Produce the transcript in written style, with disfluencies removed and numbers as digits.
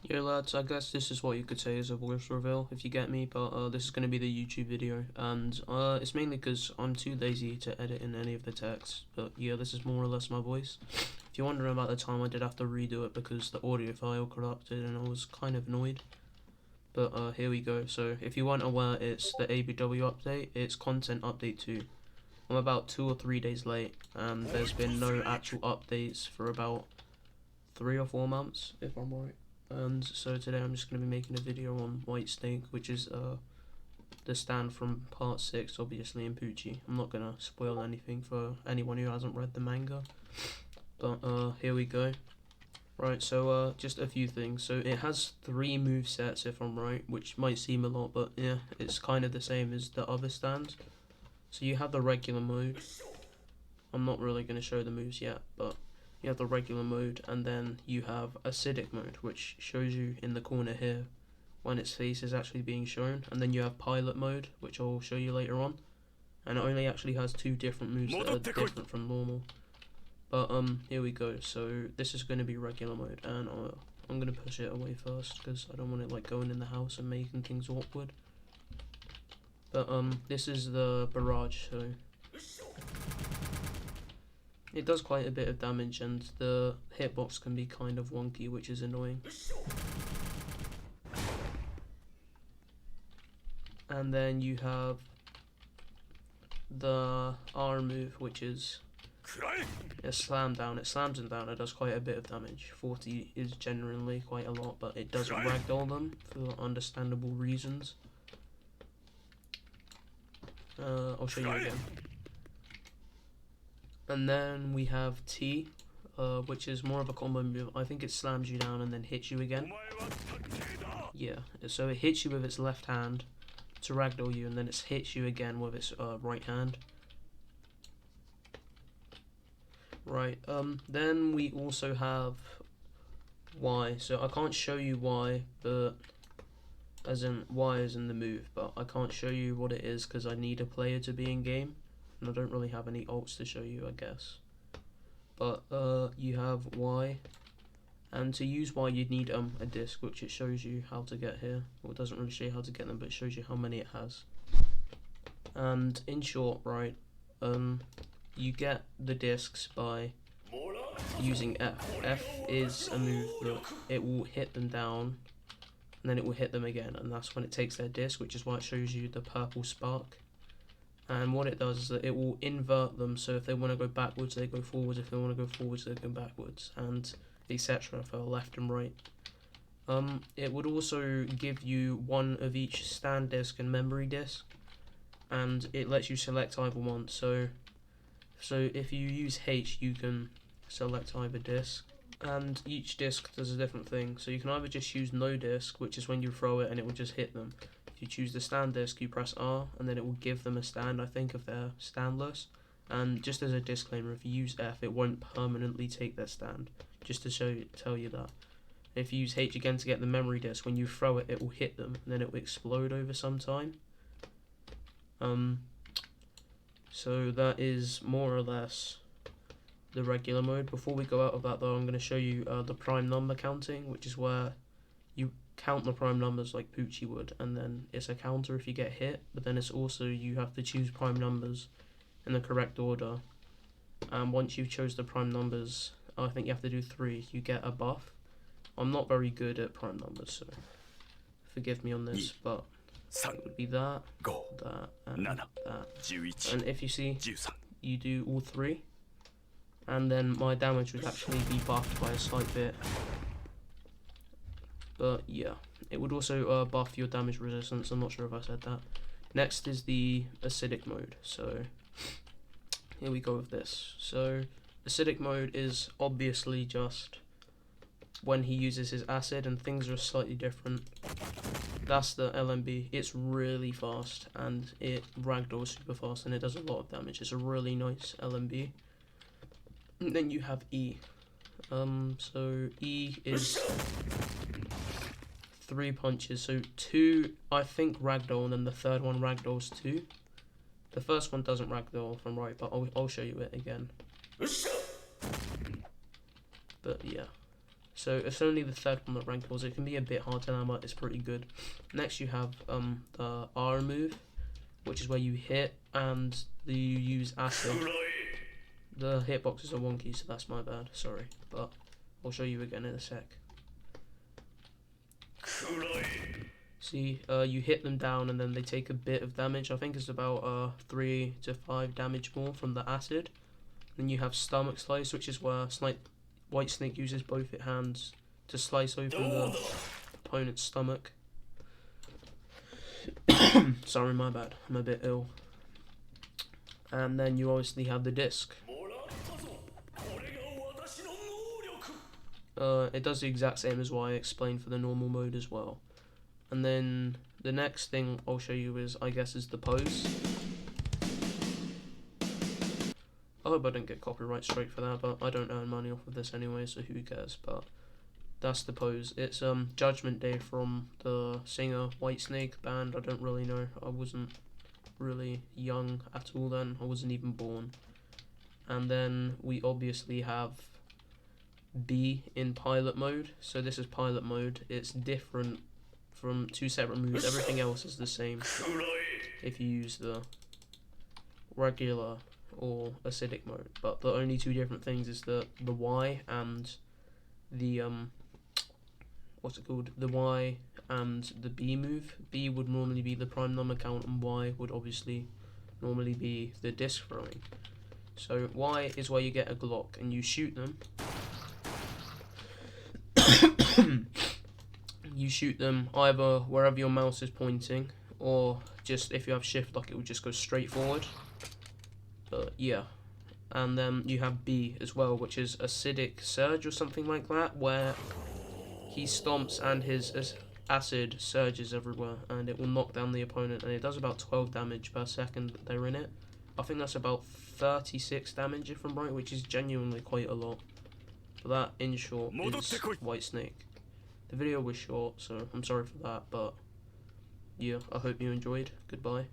Yeah lads, I guess this is what you could say is a voice reveal, if you get me, but this is going to be the YouTube video, and it's mainly because I'm too lazy to edit in any of the text, but yeah, this is more or less my voice. If you're wondering about the time, I did have to redo it because the audio file corrupted and I was kind of annoyed. But here we go. So if you weren't aware, it's the ABW update, it's content update 2. I'm about 2 or 3 days late, and there's been no actual updates for about 3 or 4 months, if I'm right. And so today I'm just going to be making a video on Whitesnake, which is the stand from part 6, obviously, in Poochie. I'm not going to spoil anything for anyone who hasn't read the manga, but here we go. Right, so just a few things. So it has 3 movesets, if I'm right, which might seem a lot, but yeah, it's kind of the same as the other stands. So you have the regular mode. I'm not really going to show the moves yet, but you have the regular mode, and then you have acidic mode, which shows you in the corner here when its face is actually being shown, and then you have pilot mode, which I'll show you later on, and it only actually has 2 different moves that are different from normal. But here we go. So this is going to be regular mode, and I'm going to push it away first because I don't want it like going in the house and making things awkward. But this is the barrage, so it does quite a bit of damage, and the hitbox can be kind of wonky, which is annoying. And then you have the R move, which is a slam down. It slams them down, it does quite a bit of damage. 40 is generally quite a lot, but it doesn't ragdoll them for understandable reasons. I'll show you again. And then we have T, which is more of a combo move. I think it slams you down and then hits you again. Yeah, so it hits you with its left hand to ragdoll you, and then it hits you again with its right hand. Right, then we also have Y. So I can't show you Y, but as in Y is in the move, but I can't show you what it is because I need a player to be in game, and I don't really have any ults to show you, I guess. But you have Y, and to use Y you'd need a disc, which it shows you how to get here. Well, it doesn't really show you how to get them, but it shows you how many it has. And in short, right, you get the discs by using F. F is a move that it will hit them down, and then it will hit them again, and that's when it takes their disc, which is why it shows you the purple spark. And what it does is that it will invert them, so if they want to go backwards they go forwards, if they want to go forwards they go backwards, and etc. for left and right. It would also give you one of each stand disc and memory disc, and it lets you select either one. So if you use H you can select either disc, and each disc does a different thing. So you can either just use no disc, which is when you throw it and it will just hit them. If you choose the stand disc, you press R, and then it will give them a stand, I think, if they're standless. And just as a disclaimer, if you use F, it won't permanently take their stand, just to tell you that. If you use H again to get the memory disc, when you throw it, it will hit them, and then it will explode over some time. So that is more or less the regular mode. Before we go out of that though, I'm going to show you the prime number counting, which is where you count the prime numbers like Poochie would, and then it's a counter if you get hit, but then it's also you have to choose prime numbers in the correct order, and once you've chose the prime numbers, I think you have to do 3, you get a buff. I'm not very good at prime numbers, so forgive me on this, but it would be that, that, and that. And if you see, you do all 3, and then my damage would actually be buffed by a slight bit. But yeah, it would also buff your damage resistance. I'm not sure if I said that. Next is the acidic mode. So here we go with this. So acidic mode is obviously just when he uses his acid, and things are slightly different. That's the LMB. It's really fast, and it ragdolls super fast, and it does a lot of damage. It's a really nice LMB. And then you have E. So E is 3 punches. So 2, I think, ragdoll, and then the third one ragdolls 2. The first one doesn't ragdoll, if I'm right, but I'll show you it again. But yeah. So it's only the third one that rankles. It can be a bit hard to land, but it's pretty good. Next you have the R move, which is where you hit and you use acid. The hitboxes are wonky, so that's my bad, sorry, but I'll show you again in a sec. See, you hit them down and then they take a bit of damage. I think it's about 3 to 5 damage more from the acid. Then you have stomach slice, which is where Whitesnake uses both its hands to slice open the opponent's stomach. Sorry, my bad, I'm a bit ill. And then you obviously have the disc. It does the exact same as what I explained for the normal mode as well. And then the next thing I'll show you is, I guess, is the pose. I hope I don't get copyright straight for that, but I don't earn money off of this anyway, so who cares. But that's the pose. It's Judgment Day from the singer Whitesnake band. I don't really know. I wasn't really young at all then. I wasn't even born. And then we obviously have B in pilot mode. So this is pilot mode. It's different from 2 separate moves. Everything else is the same if you use the regular or acidic mode, but the only 2 different things is the Y and the what's it called, the Y and the B move. B would normally be the prime number count and Y would obviously normally be the disc throwing. So Y is where you get a Glock and you shoot them. You shoot them either wherever your mouse is pointing, or just if you have shift lock, it will just go straight forward. But yeah, and then you have B as well, which is acidic surge or something like that, where he stomps and his acid surges everywhere, and it will knock down the opponent, and it does about 12 damage per second that they're in it. I think that's about 36 damage if I'm right, which is genuinely quite a lot. But that, in short, is Whitesnake. The video was short, so I'm sorry for that, but yeah, I hope you enjoyed. Goodbye.